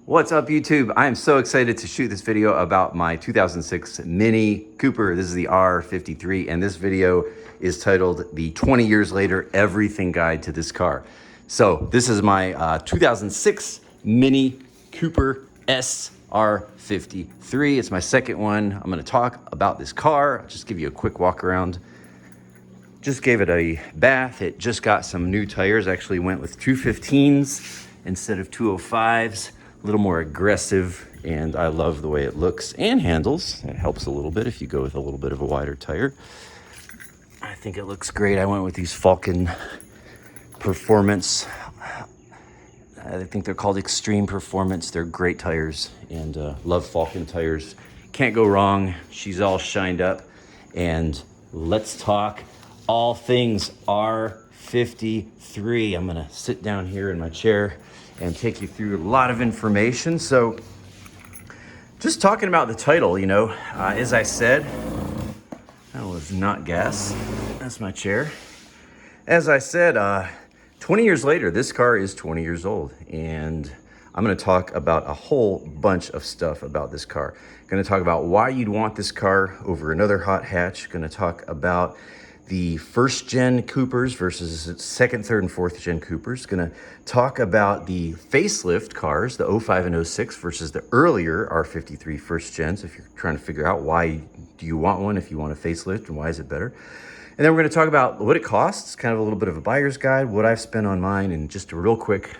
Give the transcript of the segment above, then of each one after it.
What's up, YouTube? I am so excited to shoot this video about my 2006 Mini Cooper. This is the R53, and this video is titled The 20 Years Later Everything Guide to This Car. So this is my 2006 Mini Cooper S R53. It's my second one. I'm gonna talk about this car. I'll just give you a quick walk around. Just gave it a bath. It just got some new tires. Actually went with 215s instead of 205s. A little more aggressive, and I love the way it looks and handles. It helps a little bit if you go with a little bit of a wider tire. I think it looks great. I went with these Falcon Performance. I think they're called Extreme Performance. They're great tires, and love Falcon tires. Can't go wrong. She's all shined up. And let's talk all things R53. I'm gonna sit down here in my chair and take you through a lot of information. So just talking about the title, as I said, that was not gas. That's my chair. As I said, 20 years later, this car is 20 years old, and I'm gonna talk about a whole bunch of stuff about this car. Gonna talk about why you'd want this car over another hot hatch. Gonna talk about the first gen Coopers versus second, third, and fourth gen Coopers. Gonna talk about the facelift cars, the 05 and 06 versus the earlier R53 first gens, if you're trying to figure out why do you want one, if you want a facelift, and why is it better. And then we're gonna talk about what it costs, kind of a little bit of a buyer's guide, what I've spent on mine, and just a real quick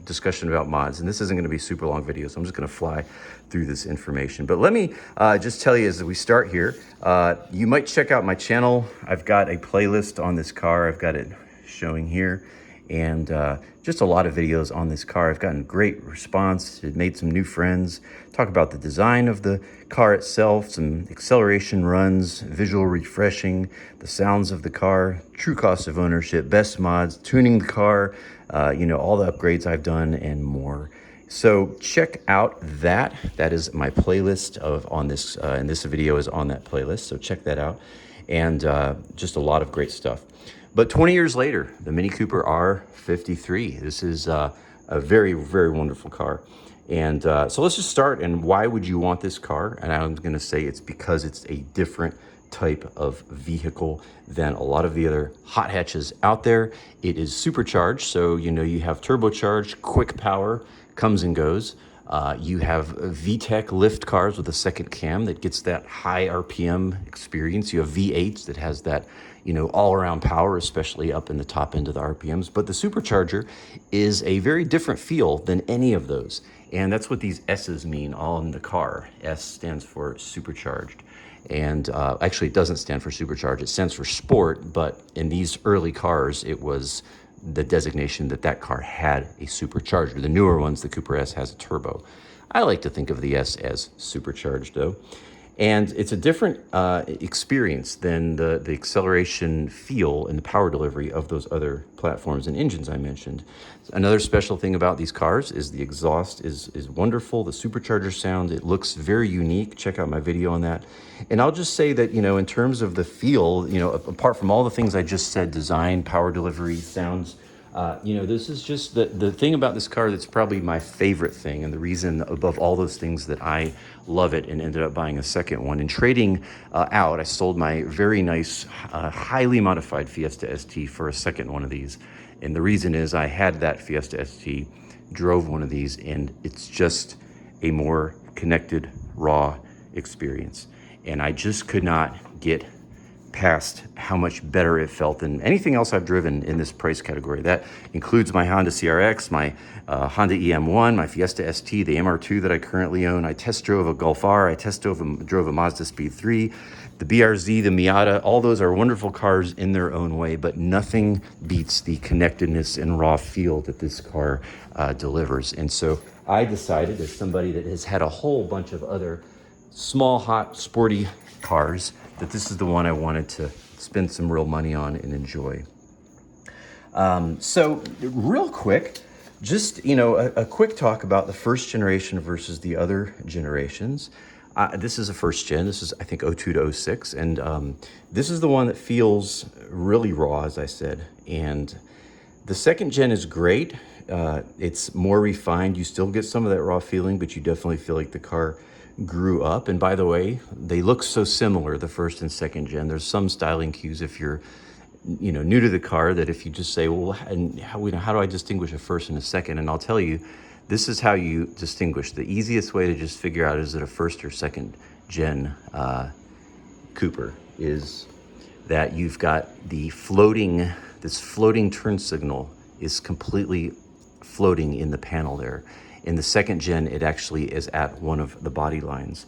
discussion about mods. And this isn't gonna be a super long video, so I'm just gonna fly through this information. But let me just tell you as we start here, you might check out my channel. I've got a playlist on this car. I've got it showing here, and just a lot of videos on this car. I've gotten great response. It made some new friends. Talk about the design of the car itself, some acceleration runs, visual refreshing, the sounds of the car, true cost of ownership, best mods, tuning the car, all the upgrades I've done, and more. So check out that. That is my playlist on this, and this video is on that playlist. So check that out, and just a lot of great stuff. But 20 years later, the Mini Cooper R53. This is a very, very wonderful car. And so let's just start. And why would you want this car? And I'm going to say it's because it's a different type of vehicle than a lot of the other hot hatches out there. It is supercharged, so you have turbocharged, quick power, comes and goes. You have VTEC lift cars with a second cam that gets that high RPM experience. You have V8s that has that all-around power, especially up in the top end of the RPMs. But the supercharger is a very different feel than any of those, and that's what these S's mean all in the car. S stands for supercharged. And actually, it doesn't stand for supercharged. It stands for sport, but in these early cars, it was the designation that car had a supercharger. The newer ones, the Cooper S, has a turbo. I like to think of the S as supercharged, though. And it's a different experience than the acceleration feel and the power delivery of those other platforms and engines I mentioned. Another special thing about these cars is the exhaust is wonderful. The supercharger sound, it looks very unique. Check out my video on that. And I'll just say that, in terms of the feel, apart from all the things I just said, design, power delivery, sounds, this is just the thing about this car that's probably my favorite thing, and the reason above all those things that I love it and ended up buying a second one. And trading out, I sold my very nice, highly modified Fiesta ST for a second one of these. And the reason is I had that Fiesta ST, drove one of these, and it's just a more connected, raw experience. And I just could not get past how much better it felt than anything else I've driven in this price category. That includes my Honda CRX, my Honda EM1, my Fiesta ST, the MR2 that I currently own. I test drove a Golf R, I drove a Mazda Speed 3, the BRZ, the Miata. All those are wonderful cars in their own way, but nothing beats the connectedness and raw feel that this car delivers. And so I decided, as somebody that has had a whole bunch of other small, hot, sporty cars, that this is the one I wanted to spend some real money on and enjoy. So real quick, just, a quick talk about the first generation versus the other generations. This is a first gen. This is, I think, 02 to 06. And this is the one that feels really raw, as I said. And the second gen is great. it's more refined. You still get some of that raw feeling, but you definitely feel like the car grew up. And by the way, they look so similar, the first and second gen. There's some styling cues if you're new to the car, that if you just say, well, and how do I distinguish a first and a second? And I'll tell you, this is how you distinguish. The easiest way to just figure out, is it a first or second gen Cooper, is that you've got this floating turn signal is completely floating in the panel there. In the second gen, it actually is at one of the body lines.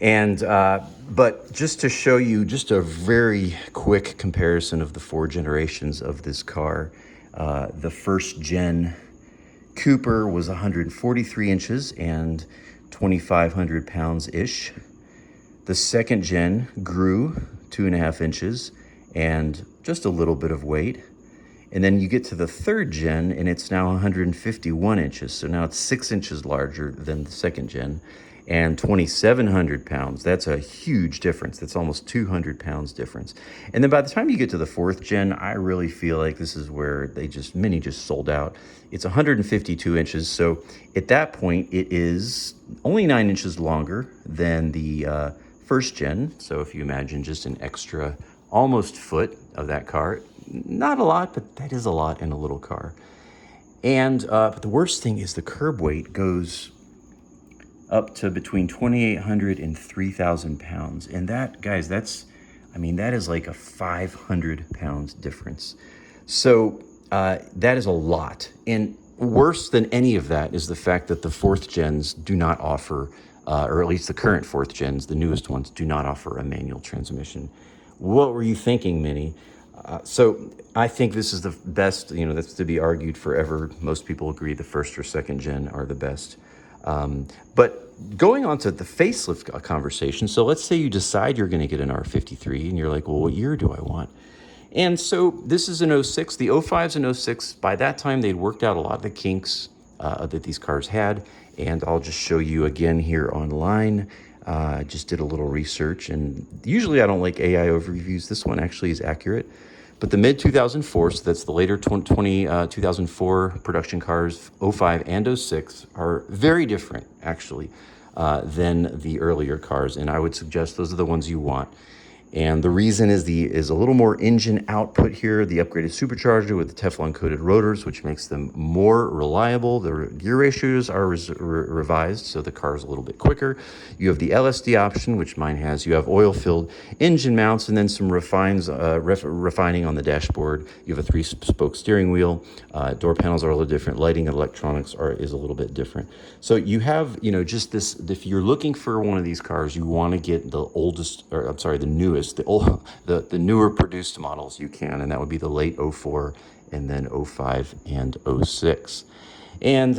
And but just to show you just a very quick comparison of the 4 generations of this car, the first gen Cooper was 143 inches and 2,500 pounds-ish. The second gen grew 2.5 inches and just a little bit of weight. And then you get to the third gen and it's now 151 inches. So now it's 6 inches larger than the second gen, and 2,700 pounds. That's a huge difference. That's almost 200 pounds difference. And then by the time you get to the fourth gen, I really feel like this is where Mini just sold out. It's 152 inches. So at that point, it is only 9 inches longer than the first gen. So if you imagine just an extra almost foot of that car, not a lot, but that is a lot in a little car. And but the worst thing is the curb weight goes up to between 2,800 and 3,000 pounds. And that, guys, that is like a 500 pounds difference. So that is a lot. And worse than any of that is the fact that the fourth gens do not offer, or at least the current fourth gens, the newest ones, do not offer a manual transmission. What were you thinking, Mini? So I think this is the best, that's to be argued forever. Most people agree the first or second gen are the best. But going on to the facelift conversation, so let's say you decide you're going to get an R53 and you're like, well, what year do I want? And so this is an 06. The 05's an 06. By that time, they'd worked out a lot of the kinks that these cars had. And I'll just show you again here online. I just did a little research, and usually I don't like AI overviews. This one actually is accurate. But the mid-2004, so that's the later 2004 production cars, 05 and 06, are very different, actually, than the earlier cars. And I would suggest those are the ones you want. And the reason is a little more engine output here, the upgraded supercharger with the Teflon-coated rotors, which makes them more reliable. The gear ratios are revised, so the car is a little bit quicker. You have the LSD option, which mine has. You have oil-filled engine mounts, and then some refining on the dashboard. You have a 3-spoke steering wheel. Door panels are a little different. Lighting and electronics is a little bit different. So you have, just this. If you're looking for one of these cars, you want to get the newest. The newer produced models you can, and that would be the late 04 and then 05 and 06. And,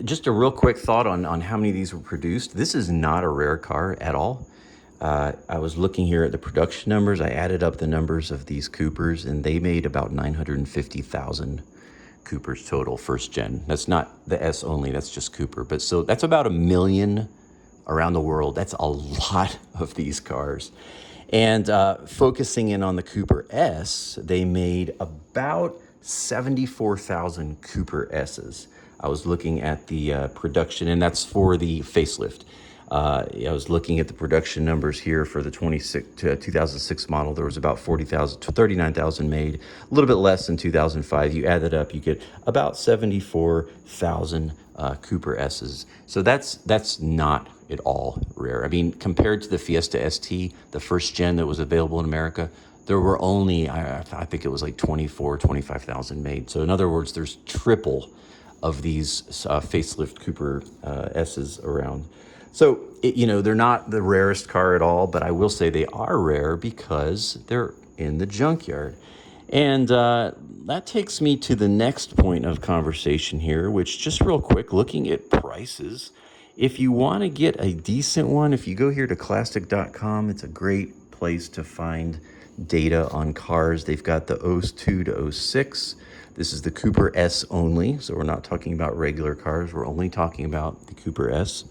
just a real quick thought on how many of these were produced. This is not a rare car at all. I was looking here at the production numbers. I added up the numbers of these Coopers, and they made about 950,000 Coopers total, first gen. That's not the S only, that's just Cooper. But so that's about 1 million around the world. That's a lot of these cars. And focusing in on the Cooper S, they made about 74,000 Cooper S's. I was looking at the production, and that's for the facelift. I was looking at the production numbers here for the 2006 model. There was about 40,000 to 39,000 made, a little bit less than 2005. You add that up, you get about 74,000 Cooper S's. So that's not at all rare. I mean, compared to the Fiesta ST, the first gen that was available in America, there were only, I think it was like 25,000 made. So in other words, there's triple of these facelift Cooper S's around. So, they're not the rarest car at all, but I will say they are rare because they're in the junkyard. And that takes me to the next point of conversation here, which, just real quick, looking at prices. If you want to get a decent one, if you go here to classic.com, it's a great place to find data on cars. They've got the 02 to 06. This is the Cooper S only, so we're not talking about regular cars. We're only talking about the Cooper S.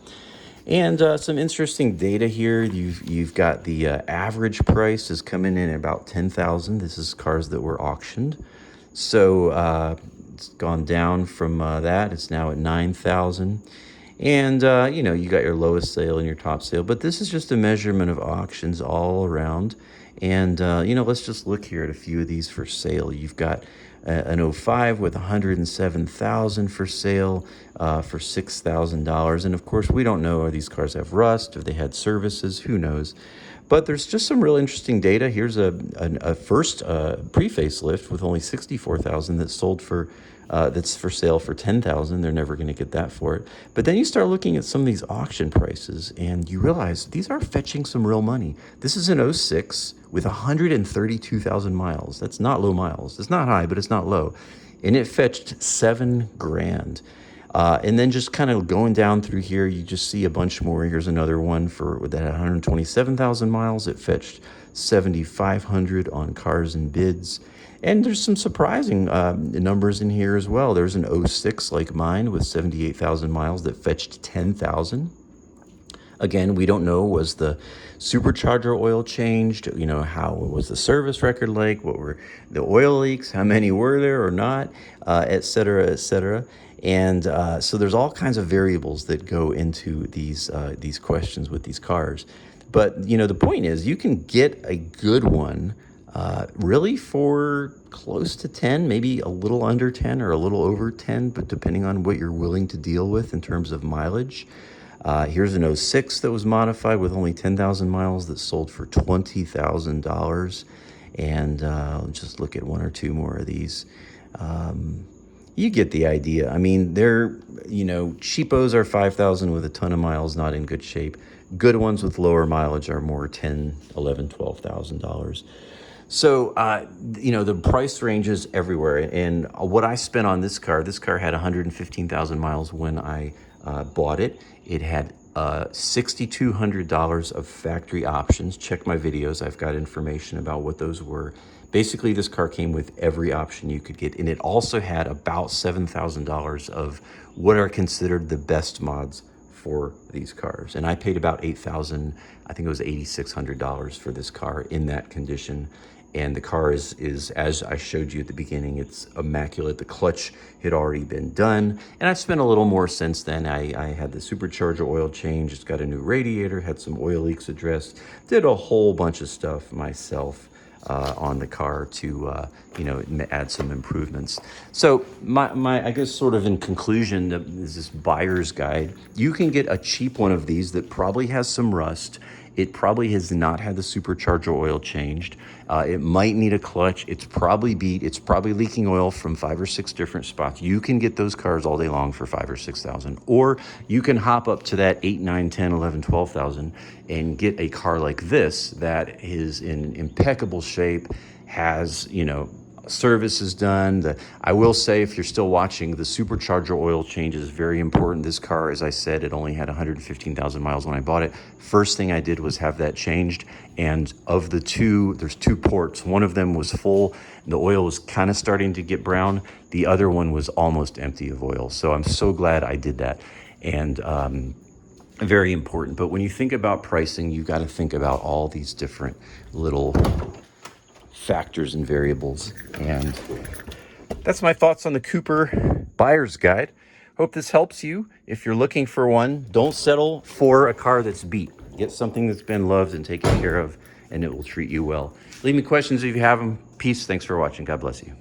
And some interesting data here. You've got the average price is coming in at about $10,000. This is cars that were auctioned. So It's gone down from that. It's now at 9,000. And, you know, you got your lowest sale and your top sale. But this is just a measurement of auctions all around. And, you know, let's just look here at a few of these for sale. You've got an 05 with 107,000 for sale for $6,000. And of course, we don't know, are these cars have rust, if they had services, who knows. But there's just some real interesting data. Here's a first pre-facelift with only 64,000 that sold for that's for sale for 10,000. They're never going to get that for it. But then you start looking at some of these auction prices, and you realize these are fetching some real money. This is an 06 with 132,000 miles. That's not low miles. It's not high, but it's not low, and it fetched $7,000. And then just kind of going down through here, you just see a bunch more. Here's another one that had 127,000 miles. It fetched 7,500 on Cars and Bids. And there's some surprising numbers in here as well. There's an 06 like mine with 78,000 miles that fetched 10,000. Again, we don't know, was the supercharger oil changed? You know, how was the service record like? What were the oil leaks? How many were there or not? Et cetera, et cetera. And so there's all kinds of variables that go into these questions with these cars. But, you know, the point is you can get a good one really for close to 10, maybe a little under 10 or a little over 10, but depending on what you're willing to deal with in terms of mileage. Here's an 06 that was modified with only 10,000 miles that sold for $20,000. And just look at one or two more of these. You get the idea. I mean, they're, you know, cheapos are 5,000 with a ton of miles, not in good shape. Good ones with lower mileage are more 10, 11, $12,000. So, you know, the price range is everywhere. And what I spent on this car had 115,000 miles when I bought it. It had $6,200 of factory options. Check my videos. I've got information about what those were. Basically, this car came with every option you could get. And it also had about $7,000 of what are considered the best mods for these cars. And I paid about $8,000, I think it was $8,600 for this car in that condition. And the car is, as I showed you at the beginning, it's immaculate. The clutch had already been done. And I've spent a little more since then. I had the supercharger oil change. It's got a new radiator, had some oil leaks addressed. Did a whole bunch of stuff myself on the car to, you know, add some improvements. So my I guess sort of in conclusion, is this buyer's guide. You can get a cheap one of these that probably has some rust. It probably has not had the supercharger oil changed. It might need a clutch. It's probably beat. It's probably leaking oil from 5 or 6 different spots. You can get those cars all day long for 5,000 or 6,000, or you can hop up to that 8, 9, 10, 11, 12,000 and get a car like this that is in impeccable shape, has, you know, service is done. I will say, if you're still watching, the supercharger oil change is very important. This car, as I said, it only had 115,000 miles when I bought it. First thing I did was have that changed. And of the two, there's 2 ports. One of them was full. The oil was kind of starting to get brown. The other one was almost empty of oil. So I'm so glad I did that. And very important. But when you think about pricing, you got to think about all these different little factors and variables. And that's my thoughts on the Cooper buyer's guide. Hope this helps you. If you're looking for one, don't settle for a car that's beat. Get something that's been loved and taken care of, and it will treat you well. Leave me questions if you have them. Peace. Thanks for watching. God bless you.